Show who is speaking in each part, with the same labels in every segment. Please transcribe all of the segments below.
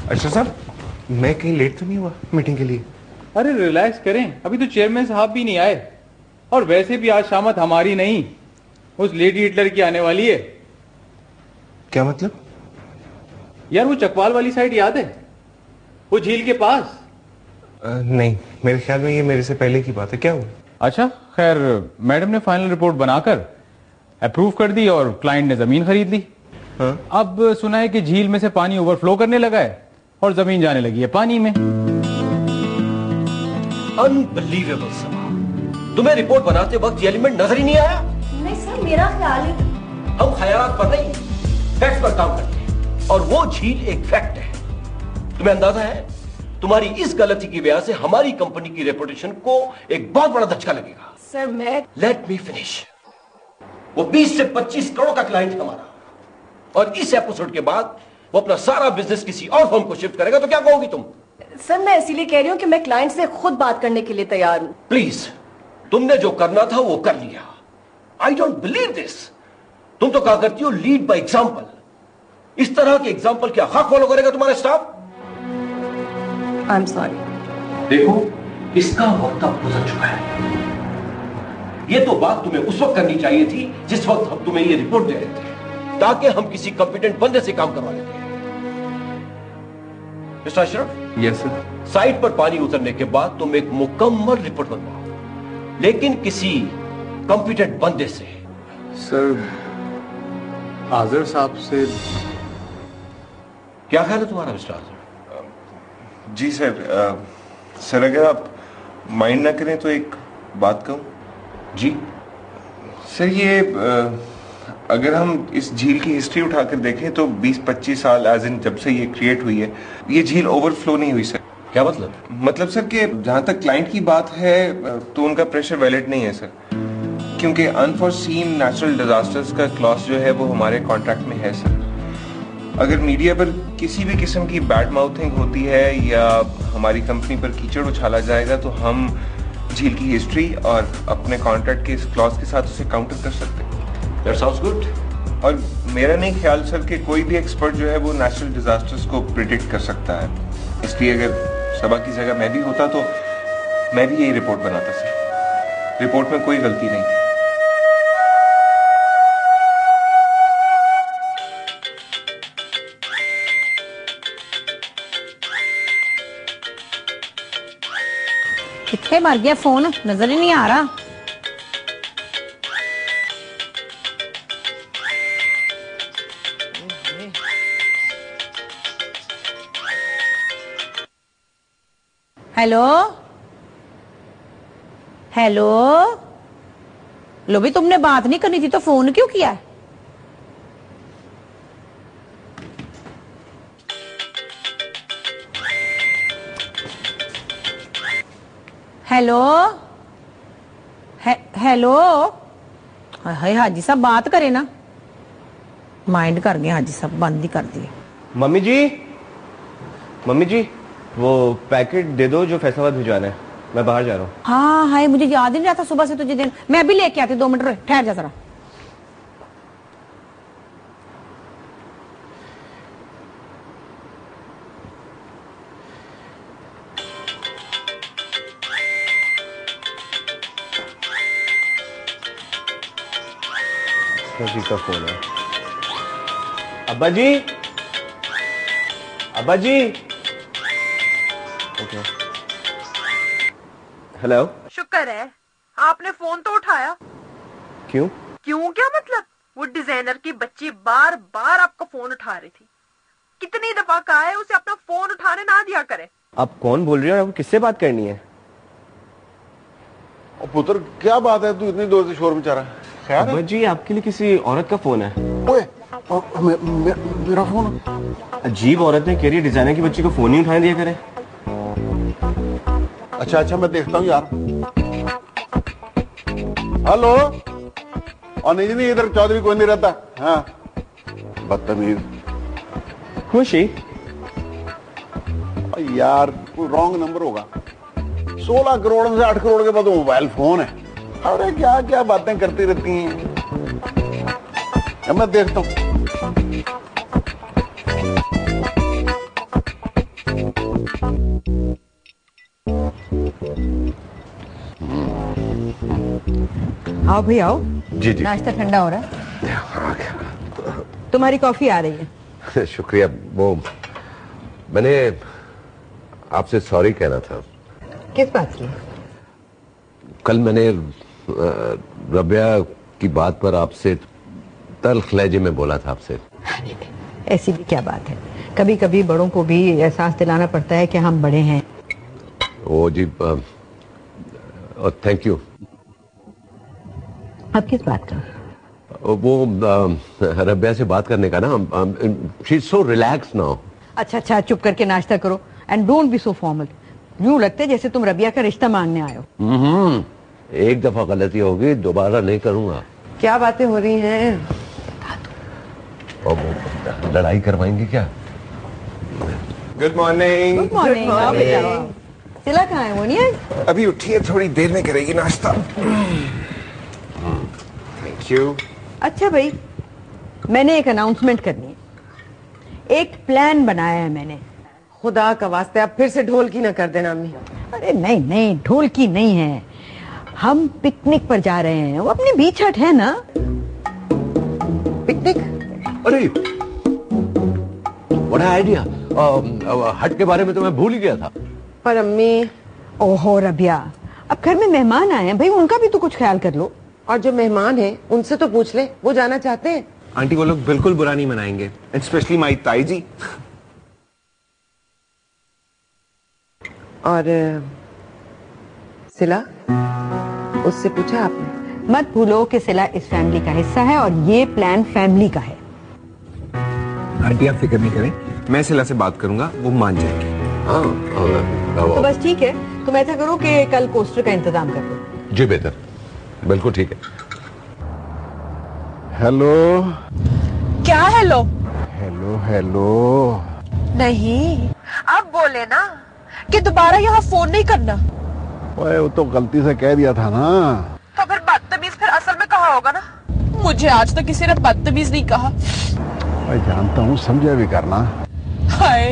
Speaker 1: अच्छा साहब, मैं कहीं लेट तो नहीं हुआ मीटिंग के लिए?
Speaker 2: अरे रिलैक्स करें, अभी तो चेयरमैन साहब भी नहीं आए। और वैसे भी आज शामत हमारी नहीं, उस लेडी हिटलर की आने वाली है।
Speaker 1: क्या मतलब?
Speaker 2: यार वो चकवाल वाली साइड याद है, वो झील के पास?
Speaker 1: नहीं, मेरे ख्याल में ये मेरे से पहले की बात है। क्या हुआ?
Speaker 2: अच्छा खैर, मैडम ने फाइनल रिपोर्ट बनाकर अप्रूव कर दी और क्लाइंट ने जमीन खरीद ली।
Speaker 1: हाँ?
Speaker 2: अब सुना है कि झील में से पानी ओवरफ्लो करने लगा है और जमीन जाने लगी है पानी में।
Speaker 3: अनबिलीवेबल समा, तुम्हें रिपोर्ट बनाते वक्त ये एलिमेंट नजर ही नहीं आया?
Speaker 4: नहीं सर, मेरा ख्याल है।
Speaker 3: हम ख्यालात पर नहीं, फैक्ट्स पर काम करते हैं और वो झील एक फैक्ट है। तुम्हें अंदाजा है तुम्हारी इस गलती की वजह से हमारी कंपनी की रेपुटेशन को एक बहुत बड़ा धक्का लगेगा।
Speaker 4: सर मैं
Speaker 3: लेट मी फिनिश। वो 20 से 25 करोड़ का क्लाइंट है हमारा, और इस एपिसोड के बाद वो अपना सारा बिजनेस किसी और फर्म को शिफ्ट करेगा, तो क्या कहोगी तुम?
Speaker 4: सर मैं इसीलिए कह रही हूँ कि मैं क्लाइंट से खुद बात करने के लिए तैयार हूँ।
Speaker 3: प्लीज, तुमने जो करना था वो कर लिया। I don't believe this. तुम तो क्या करती हो, लीड बाय एग्जांपल। इस तरह के एग्जांपल क्या हक फॉलो करेगा तुम्हारा स्टाफ?
Speaker 4: I am sorry.
Speaker 3: देखो, इसका वक्त अब गुजर चुका है। ये तो बात तुम्हें उस वक्त करनी चाहिए थी जिस वक्त हम तुम्हें ये रिपोर्ट दे रहे थे, ताकि हम किसी कॉम्पिटेंट बंदे से काम करवा लेते। Mister Ashraf.
Speaker 1: Yes sir.
Speaker 3: Site पर पानी उतरने के बाद तुम एक मुकम्मल रिपोर्ट बनवाओ, लेकिन किसी कॉम्पिटेंट बंदे से।
Speaker 1: सर, आजर साहब से।
Speaker 3: क्या ख्याल है तुम्हारा मिस्टर आजर?
Speaker 1: जी सर, सर अगर आप माइंड ना करें तो एक बात कहूं?
Speaker 3: जी
Speaker 1: सर, ये अगर हम इस झील की हिस्ट्री उठाकर देखें तो 20-25 साल एज इन जब से ये क्रिएट हुई है, ये झील ओवरफ्लो नहीं हुई सर।
Speaker 3: क्या मतलब?
Speaker 1: मतलब सर कि जहां तक क्लाइंट की बात है तो उनका प्रेशर वैलिड नहीं है सर, क्योंकि अनफॉरसीन नेचुरल डिजास्टर्स का क्लॉज जो है वो हमारे कॉन्ट्रैक्ट में है सर। अगर मीडिया पर किसी भी किस्म की बैड माउथिंग होती है या हमारी कंपनी पर कीचड़ उछाला जाएगा तो हम झील की हिस्ट्री और अपने कॉन्ट्रैक्ट के इस क्लॉज के साथ उसे काउंटर कर सकते हैं।
Speaker 3: That sounds good.
Speaker 1: और मेरा नहीं ख्याल सर कि कोई भी एक्सपर्ट जो है वो नेचुरल डिजास्टर्स को प्रिडिक्ट कर सकता है, इसलिए अगर सबा की जगह मैं भी होता तो मैं भी यही रिपोर्ट बनाता सर। रिपोर्ट में कोई गलती नहीं है।
Speaker 5: कितने मर गया फोन, नजर ही नहीं आ रहा। हेलो हेलो, लो भी तुमने बात नहीं करनी थी तो फोन क्यों किया है? Hello hello. हाय हाजी साहब बात करे ना, माइंड कर गए हाजी साहब, बंद ही कर दिए।
Speaker 6: मम्मी जी वो पैकेट दे दो जो फैसलाबाद भिजवाना है, मैं बाहर जा रहा हूँ।
Speaker 5: हाँ हाय, मुझे याद ही नहीं रहता सुबह से तुझे दिन। मैं अभी लेके आती, 2 मिनट ठहर जा जरा।
Speaker 6: जी का फोन है। अब्बा जी, अब्बा जी। ओके। हेलो।
Speaker 7: शुक्र है आपने फोन तो उठाया।
Speaker 6: क्यों
Speaker 7: क्या मतलब? वो डिजाइनर की बच्ची बार बार आपका फोन उठा रही थी। कितनी दफा कहा है उसे अपना फोन उठाने ना दिया करे।
Speaker 6: आप कौन बोल रही हो और आपको किससे बात करनी है?
Speaker 8: पुत्र क्या बात है, तू इतनी जोर से शोर मचा रहा है?
Speaker 6: अब्बा जी आपके लिए किसी औरत का फोन है।
Speaker 8: ओए, मेरा फोन?
Speaker 6: अजीब औरत ने कह रही है डिजाइनर की बच्ची को फोन ही उठाने दिया करे।
Speaker 8: अच्छा मैं देखता हूँ यार। हेलो। और नहीं इधर चौधरी कोई नहीं रहता। हाँ बदतमीज।
Speaker 6: खुशी
Speaker 8: यार रॉन्ग नंबर होगा। 16 करोड़ में से 8 करोड़ के बाद मोबाइल फोन है। अरे क्या क्या बातें करती रहती हैं। मैं देखता हूँ।
Speaker 5: आओ भाई आओ।
Speaker 6: जी जी।
Speaker 5: नाश्ता ठंडा हो रहा है। तुम्हारी कॉफी आ रही है।
Speaker 9: शुक्रिया। वो मैंने आपसे सॉरी कहना था।
Speaker 5: किस बात की?
Speaker 9: कल मैंने रबिया की बात पर आपसे तल्ख लहजे में बोला था आपसे।
Speaker 5: ऐसी भी क्या बात है, कभी कभी बड़ों को भी एहसास दिलाना पड़ता है कि हम बड़े हैं।
Speaker 9: ओ जी, थैंक यू।
Speaker 5: अब किस बात का?
Speaker 9: वो रबिया से बात करने का ना, she is so relax now.
Speaker 5: अच्छा, चुप करके नाश्ता करो and don't be so formal. यूं लगता है जैसे तुम रबिया का रिश्ता मांगने आए हो।
Speaker 9: एक दफा गलती होगी, दोबारा नहीं करूंगा।
Speaker 10: क्या बातें हो रही हैं?
Speaker 9: और लड़ाई करवाएंगे क्या?
Speaker 1: Good morning.
Speaker 5: Good morning. सिला कहाँ है? वो नहीं है?
Speaker 1: अभी उठी है, थोड़ी देर में करेगी नाश्ता। Thank you.
Speaker 5: अच्छा भाई, मैंने एक अनाउंसमेंट करनी है। एक प्लान बनाया है मैंने।
Speaker 10: खुदा का वास्ते आप फिर से ढोल की ना कर देना अम्मी।
Speaker 5: अरे नहीं, ढोल की नहीं है। हम पिकनिक पर जा रहे हैं, वो अपनी बीच हट है ना।
Speaker 10: पिकनिक?
Speaker 9: अरे व्हाट आइडिया। हट के बारे में तो मैं भूल ही गया था।
Speaker 10: पर अम्मी।
Speaker 5: ओहो रबिया, अब घर में मेहमान आए हैं भाई, उनका भी तो कुछ ख्याल कर लो।
Speaker 10: और जो मेहमान हैं उनसे तो पूछ ले, वो जाना चाहते हैं।
Speaker 1: आंटी, वो लोग बिल्कुल बुरा नहीं मनाएंगे, स्पेशली माई ताई जी।
Speaker 10: और सिला, उससे पूछा आपने?
Speaker 5: मत भूलो कि सिला इस फैमिली का हिस्सा है और ये प्लान फैमिली का है।
Speaker 1: आंटी, आप फिक्र नहीं करें, मैं सिला से बात करूंगा, वो मान जाएगी।
Speaker 5: तो बस ठीक है, तुम ऐसा करो कि कल कोस्टर का इंतजाम कर दो।
Speaker 9: जी बेहतर, बिल्कुल ठीक है।
Speaker 8: हेलो।
Speaker 7: क्या हेलो?
Speaker 8: हेलो।
Speaker 7: नहीं, अब बोले ना कि दोबारा यहाँ फोन नहीं करना।
Speaker 8: ओए, वो तो गलती से कह दिया था ना।
Speaker 7: तो फिर बदतमीज फिर असल में कहा होगा ना। मुझे आज तक किसी ने बदतमीज नहीं कहा।
Speaker 8: मैं जानता हूँ, समझा भी करना।
Speaker 7: हाय,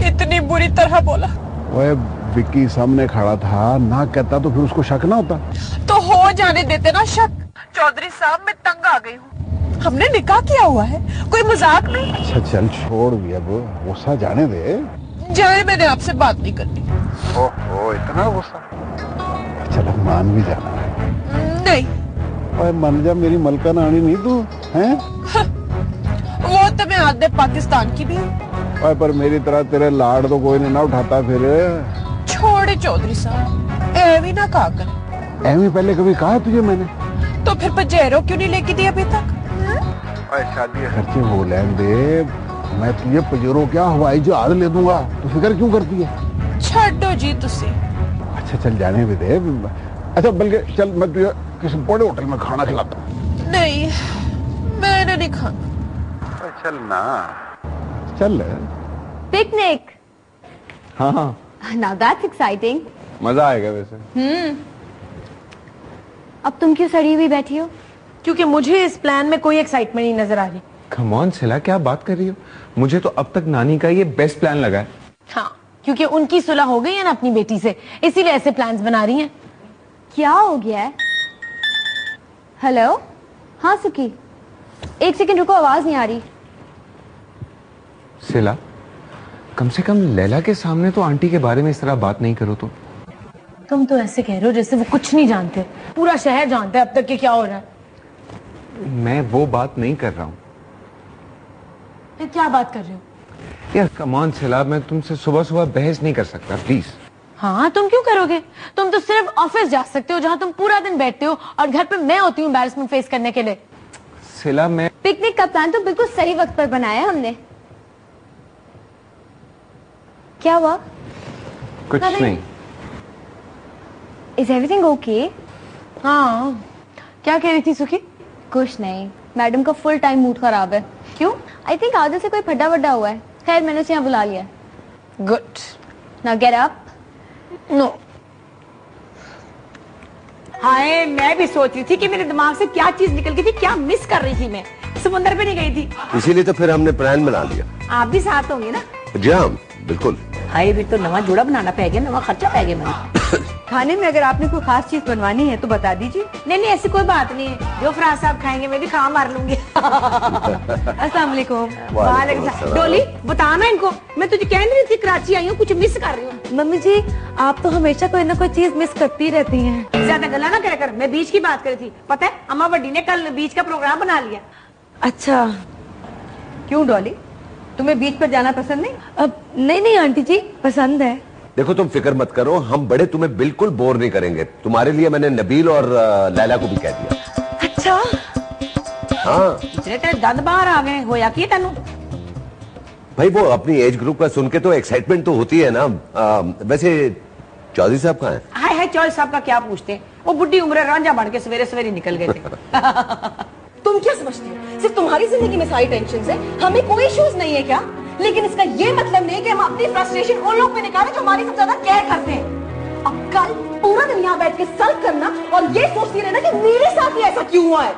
Speaker 7: इतनी बुरी तरह बोला।
Speaker 8: ओए, विक्की सामने खड़ा था, ना कहता तो फिर उसको शक ना होता।
Speaker 7: तो हो जाने देते ना शक। चौधरी साहब, मैं तंग आ गई हूँ। हमने निकाह किया हुआ है, कोई मजाक नहीं।
Speaker 8: अच्छा चल छोड़ भी, अब गुस्सा जाने दे।
Speaker 7: जाए, मैंने आपसे बात नहीं करनी।
Speaker 8: ओहो, इतना गुस्सा। चल अब मान भी जाना है।
Speaker 7: नहीं।
Speaker 8: ओए मान जा, मेरी मलका रानी नहीं तू हैं?
Speaker 7: वो तो मैं आधे पाकिस्तान की भी हूँ।
Speaker 8: ओए, पर मेरी तरह तेरे लाड़ तो कोई नहीं ना उठाता फिर।
Speaker 7: छोड़े चौधरी साहब, एवी ना कहा कर।
Speaker 8: एवी पहले कभी कहा तुझे मैंने?
Speaker 7: तो फिर पजेरो क्यों नहीं लेके दी अभी तक?
Speaker 8: शादी के खर्चे हो लेन दे, मैं तुझे पजेरो क्या हवाई जहाज ले दूंगा, तू फिक्र क्यों करती है?
Speaker 7: छो जी तुसी।
Speaker 8: अच्छा चल जाने भी दे। अच्छा बल्कि चल, मैं तुझे किसी बड़े होटल में खाना खिलाता हूँ।
Speaker 7: नहीं, मैंने नहीं खाना।
Speaker 8: चल ना, चल।
Speaker 4: पिकनिक।
Speaker 8: हाँ,
Speaker 4: नाउ दैट्स एक्साइटिंग।
Speaker 1: मजा आएगा वैसे।
Speaker 4: अब तुम क्यों सड़ी हुई बैठी हो?
Speaker 11: क्योंकि मुझे इस प्लान में कोई एक्साइटमेंट नहीं नजर आ रही।
Speaker 1: कम ऑन सिला, क्या बात कर रही हो? मुझे तो अब तक नानी का ये बेस्ट प्लान लगा है।
Speaker 11: हाँ, क्योंकि उनकी सुलह हो गई है ना अपनी बेटी से, इसीलिए ऐसे प्लान्स बना रही हैं।
Speaker 4: क्या हो गया है? हेलो, हाँ सुकी, एक सेकंड रुको, आवाज नहीं आ रही।
Speaker 1: सिला, कम से कम लैला के सामने तो आंटी के बारे में इस तरह बात नहीं करो। तो
Speaker 11: तुम तो ऐसे कह रहे हो जैसे वो कुछ नहीं जानते। पूरा शहर जानता है अब तक कि क्या हो रहा है।
Speaker 1: मैं वो बात नहीं कर रहा हूँ।
Speaker 11: फिर क्या बात कर रहे हो?
Speaker 1: यार कम ऑन सिला, मैं तुमसे सुबह सुबह बहस नहीं कर सकता, प्लीज।
Speaker 11: हाँ, तुम क्यों करोगे? तुम तो सिर्फ ऑफिस जा सकते हो जहाँ तुम पूरा दिन बैठते हो, और घर पे मैं होती हूँ एम्बैरेसमेंट फेस करने के लिए।
Speaker 1: सिला, मैं
Speaker 4: पिकनिक का प्लान तो बिल्कुल सही वक्त पर बनाया है हमने। क्या हुआ?
Speaker 1: कुछ नहीं।
Speaker 4: Is everything okay?
Speaker 11: हाँ, क्या कह रही थी सुखी?
Speaker 4: कुछ नहीं, मैडम का फुल टाइम मूड खराब है। क्यों? आई थिंक आधे से कोई फड्डा वड्डा हुआ है। खैर, मैंने उसे यहाँ बुला लिया।
Speaker 11: Good.
Speaker 4: Now get up.
Speaker 11: No.
Speaker 5: Hi, मैं भी सोच रही थी कि मेरे दिमाग से क्या चीज निकल गई थी, क्या मिस कर रही थी मैं। समुंदर पे नहीं गई थी।
Speaker 9: इसीलिए तो फिर हमने प्लान बना लिया।
Speaker 5: आप भी साथ होंगे ना?
Speaker 9: जी हाँ, बिल्कुल।
Speaker 5: हाय, भी तो नवा जोड़ा बनाना पै गया, नवा खर्चा पै गया मैंने।
Speaker 12: खाने में अगर आपने कोई खास चीज बनवानी है तो बता दीजिए।
Speaker 5: नहीं नहीं ऐसी कोई बात नहीं है, जो फराज साहब खाएंगे मैं भी खा मार लूंगी।
Speaker 12: अस्सलाम वालेकुम।
Speaker 5: वालेकुम सलाम। डोली बता ना इनको, मैं तुझे कह नहीं रही थी कराची आई हूँ, कुछ मिस कर रही हूँ।
Speaker 12: मम्मी जी आप तो हमेशा कोई ना कोई चीज मिस करती रहती हैं।
Speaker 5: ज्यादा गला ना करे कर, मैं बीच की बात करी थी। पता है अम्मा बड्डी ने कल बीच का प्रोग्राम बना लिया।
Speaker 12: अच्छा क्यों डॉली, तुम्हें बीच पर जाना पसंद नहीं? अब नहीं आंटी जी पसंद है।
Speaker 9: देखो तुम फिक्र मत करो, हम बड़े तुम्हें बिल्कुल बोर नहीं करेंगे। तुम्हारे लिए मैंने नबील और लैला को भी कह दिया।
Speaker 12: अच्छा
Speaker 9: हाँ
Speaker 5: इतने तेरे दंद बाहर आ गए, होया की तेनू?
Speaker 9: भाई वो अपनी एज ग्रुप का सुन के तो एक्साइटमेंट तो होती है ना। वैसे चौधरी साहब कहाँ हैं?
Speaker 5: हाय हाय चौधरी साहब का क्या पूछते हैं, वो बुढ़ी उम्र रांझा बन के सवेरे सवेरे निकल गए थे।
Speaker 13: तुम क्या समझती हो सिर्फ तुम्हारी जिंदगी में सारी टेंशन है, हमें कोई इश्यूज नहीं है क्या? लेकिन इसका ये मतलब नहीं कि हम अपनी फ्रस्ट्रेशन उन लोग पे निकालें जो हमारी सबसे ज्यादा केयर करते हैं। अब कल पूरा दिन यहाँ बैठ के सल्व करना और ये सोचती रहना कि मेरे साथ ही ऐसा क्यों हुआ है।